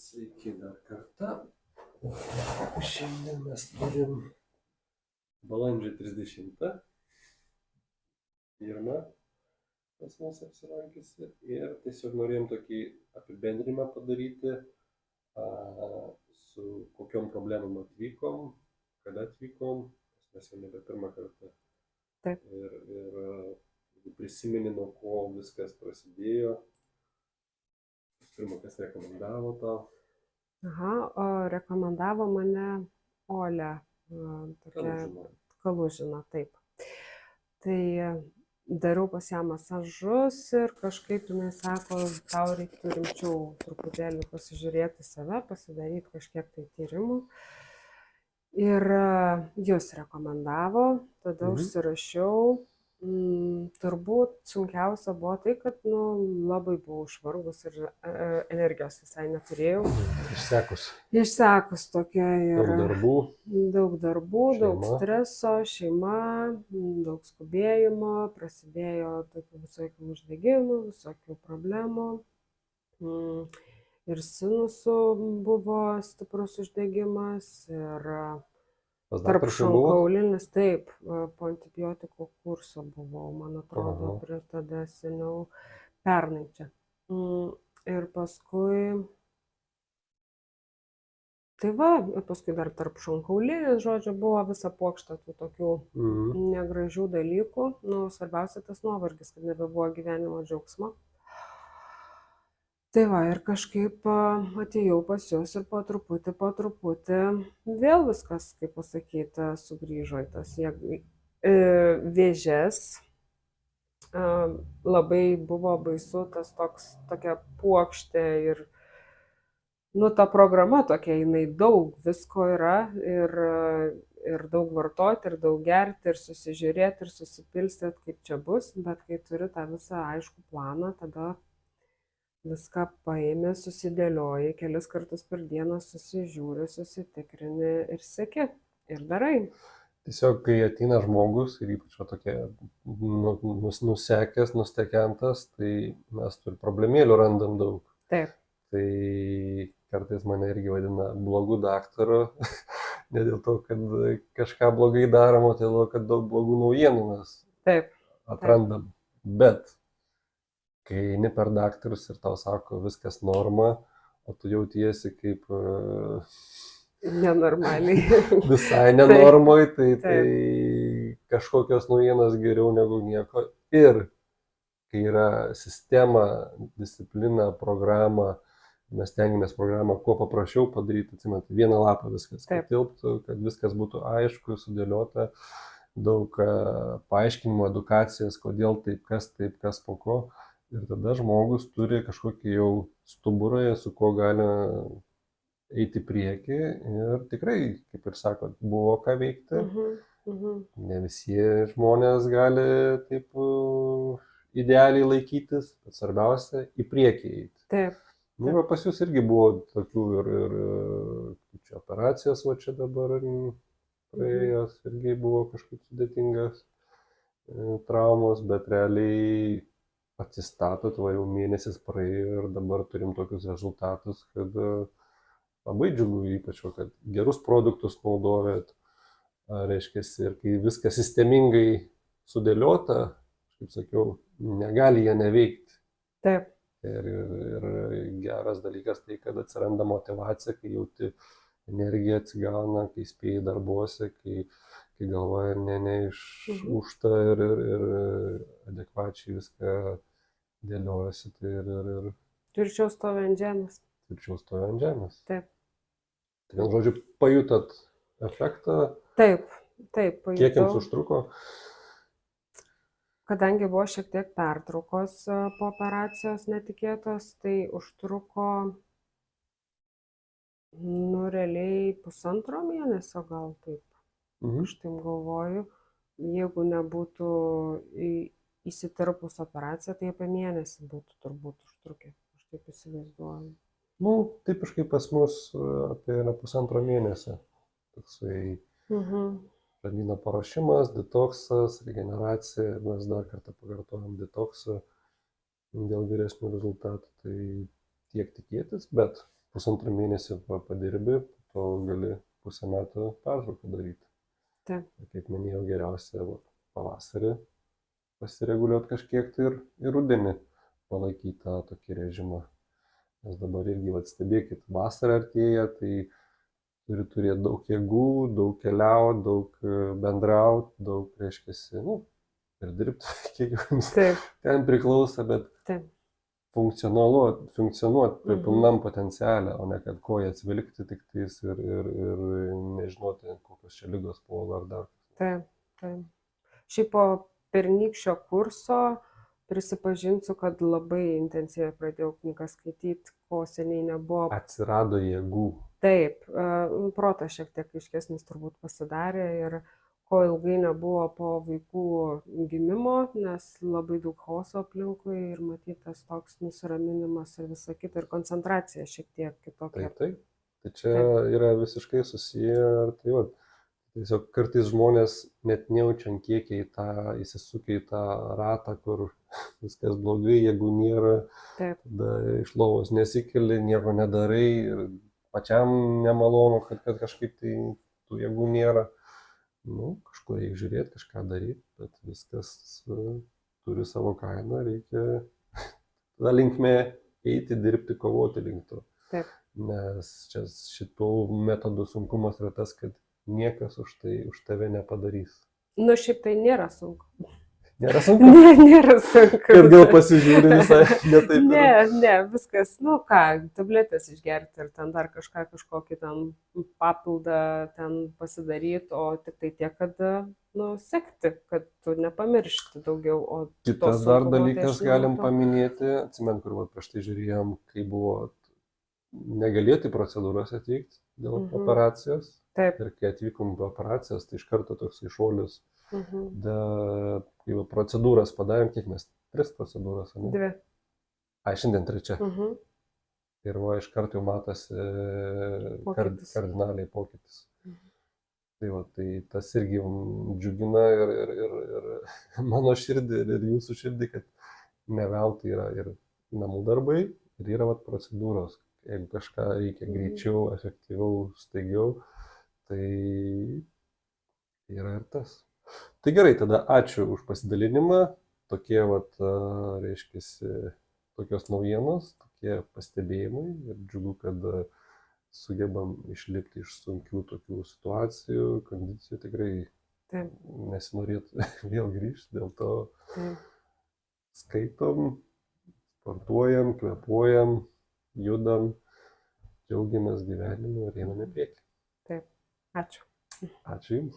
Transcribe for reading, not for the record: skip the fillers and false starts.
Sveiki dar kartą. Šiandien mes turim balandžio 30. Pirmą pas mus apsilankiusi ir tiesiog norėjom tokį apibendrimą padaryti, su kokiom problemom atvykom, kada atvykom, mes jau nebe pirmą kartą. Taip. Ir prisimeni, nuo ko viskas prasidėjo. Pirma, kas rekomendavo tau? Rekomendavo mane Olia, tokia Kalužina, taip. Tai dariau pas ją masažus ir kažkaip jinai sako, tau reiktų rimčiau truputėlį pasižiūrėti save, pasidaryti kažkiek tai tyrimų. Ir jūs rekomendavo, tada užsirašiau. Turbūt sunkiausia buvo tai, kad labai buvau išvargus ir energijos visai neturėjau. Išsekus tokia ir daug darbų, daug streso, šeima, daug skubėjimo, prasidėjo tokių visokių uždegimų, visokių problemų. Ir sinusų buvo stiprus uždegimas ir tarpšonkaulinis, taip, po antibiotikų kurso buvau, man atrodo, prie tada seniau pernai čia. Ir paskui, paskui dar tarpšonkaulinis, žodžiu, buvo visa puokštė tų tokių negražių dalykų. Svarbiausia tas nuovargis, kad nebebuvo gyvenimo džiaugsmo. Tai ir kažkaip atėjau pas jūs ir po truputį vėl viskas, kaip pasakyti, sugrįžo į tas vėžes. Labai buvo baisu tas tokia puokštė ir ta programa tokia, jinai daug visko yra ir daug vartoti, ir daug gerti, ir susižiūrėti, ir susipilstyti, kaip čia bus, bet kai turi tą visą aiškų planą, tada viską paėmė, susidėlioji, kelis kartus per dieną susižiūri, susitikrini ir seki, ir darai. Tiesiog, kai ateina žmogus ir ypač tokia nusekęs, nustekentas, tai mes turi problemėlių randam daug. Taip. Tai kartais mane irgi vadina blogu daktaru, ne dėl to, kad kažką blogai darom, o dėl to, kad daug blogų naujienų mes atrandam. Bet kai eini per daktarus ir tau sako viskas norma, o tu jautiesi kaip nenormaliai. Visai nenormai, tai kažkokios naujienos geriau negu nieko. Ir kai yra sistema, disciplina, programa, mes stengiamės programą kuo paprasčiau padaryti, atsimenat, vieną lapą viskas, kad tilptų, kad viskas būtų aišku, sudėliota, daug paaiškinimų, edukacijas, kodėl taip, kas po ko. Ir tada žmogus turi kažkokį jau stuburą, su kuo gali eiti prieki ir tikrai, kaip ir sakot, buvo ką veikti. Ne visi žmonės gali taip idealiai laikytis, bet svarbiausia į priekį eiti. Taip. Pas jūs irgi buvo tokių ir čia operacijos, čia dabar praėjęs, irgi buvo kažkaip sudėtingas traumos, bet realiai atsistatot, jau mėnesis praėjo ir dabar turim tokius rezultatus, kad labai džiugu, ypač, kad gerus produktus naudojat, reiškia, ir kai viskas sistemingai sudėliota, kaip sakiau, negali jie neveikti. Taip. Ir geras dalykas tai, kad atsiranda motyvacija, kai jauti energiją atsigauna, kai spėjai darbuose, kai galvoja neišūžta ir adekvačiai viską dėliojasi. Tvirčiau stovi ant žemės. Taip. Tai vien žodžiu, pajutot efektą? Taip, pajutau. Kiek jums užtruko? Kadangi buvo šiek tiek pertraukos po operacijos netikėtos, tai užtruko, realiai 1,5 mėnesio gal taip. Aš taip galvoju, jeigu nebūtų įsiterpus operacija, tai apie mėnesį būtų turbūt užtrukę. Aš taip įsivaizduoju. Tipiškai pas mus apie 1,5 mėnesio. Toksai žarnyno paruošimas, detoksas, regeneracija. Mes dar kartą pakartojam detoksą dėl geresnių rezultatų. Tai tiek tikėtis, bet pusantrų mėnesių padirbi, to gali pusę metų pertrauką daryti. Taip. Kaip minėjau, geriausia pavasarį pasireguliuoti kažkiek tai ir rudenį palaikyti tą tokį režimą. Nes dabar irgi stebėkit, vasara artėja, tai turi turėti daug jėgų, daug keliauti, daug bendrauti, daug, reiškiasi, ir dirbti, kiek jums ten priklauso, bet funkcionuoti pilnam potencialę, o ne kad koją atsvilkti tik tais ir nežinoti, kokios čia ligos puola ar dar. Taip. Šiaip po pernykščio kurso prisipažinsiu, kad labai intensyviai pradėjau knygą skaityti, ko seniai nebuvo. Atsirado jėgų. Taip, protas šiek tiek aiškesnis turbūt pasidarė ir ko ilgai nebuvo po vaikų gimimo, nes labai daug chaoso aplinkui ir matytas toks nusiraminimas ir visa kita ir koncentracija šiek tiek kitokia. Taip. Tai čia yra visiškai susiję, tiesiog kartais žmonės net nejaučiant kiek įsisukia į tą ratą, kur viskas blogai, jeigu nėra, tada iš lovos nesikeli, nieko nedarai ir pačiam nemalonu, kad kažkaip tai tų jėgų nėra. Kažkur reikia žiūrėti, kažką daryti, bet viskas turi savo kainą, reikia tada linkme eiti, dirbti, kovoti link to. Nes čia šitų metodų sunkumas yra tas, kad niekas už tave nepadarys. Šiaip tai nėra sunku. Nėra sunku? Nėra sunku. Kad gal pasižiūri visai netaip. Ne, viskas, tabletės išgerti ir ten dar kažkokį ten papildą ten pasidaryti, o tik tai tiek, kad, sekti, kad tu nepamiršti daugiau. Kitas dar dalykas galim paminėti, atsimenu, kur prieš tai žiūrėjom, kai buvo negalėti procedūros atvykti dėl operacijos. Taip. Ir kai atvykom į operacijas, tai iš karto toks iššuolis. Kai procedūras padarėm, kiek mes? 3 procedūras, ne? 2. Šiandien 3. Ir iš karto jau matosi kardinaliai pokytis. Tai tas irgi džiugina ir mano širdį, ir jūsų širdį, kad ne veltui yra ir namų darbai, ir yra procedūros. Jeigu kažką reikia greičiau, efektyviau, staigiau, tai yra ir tas. Tai gerai, tada ačiū už pasidalinimą. Tokie, reiškiasi, tokios naujienos, tokie pastebėjimai. Ir džiugu, kad sugebam išlipti iš sunkių tokių situacijų, kondicijų tikrai nesinorėtų vėl grįžti. Dėl to skaitom, sportuojam, kvėpuojam, judam, džiaugiamės gyvenimu ir einame į priekį. Taip, ačiū. Ačiū Jums.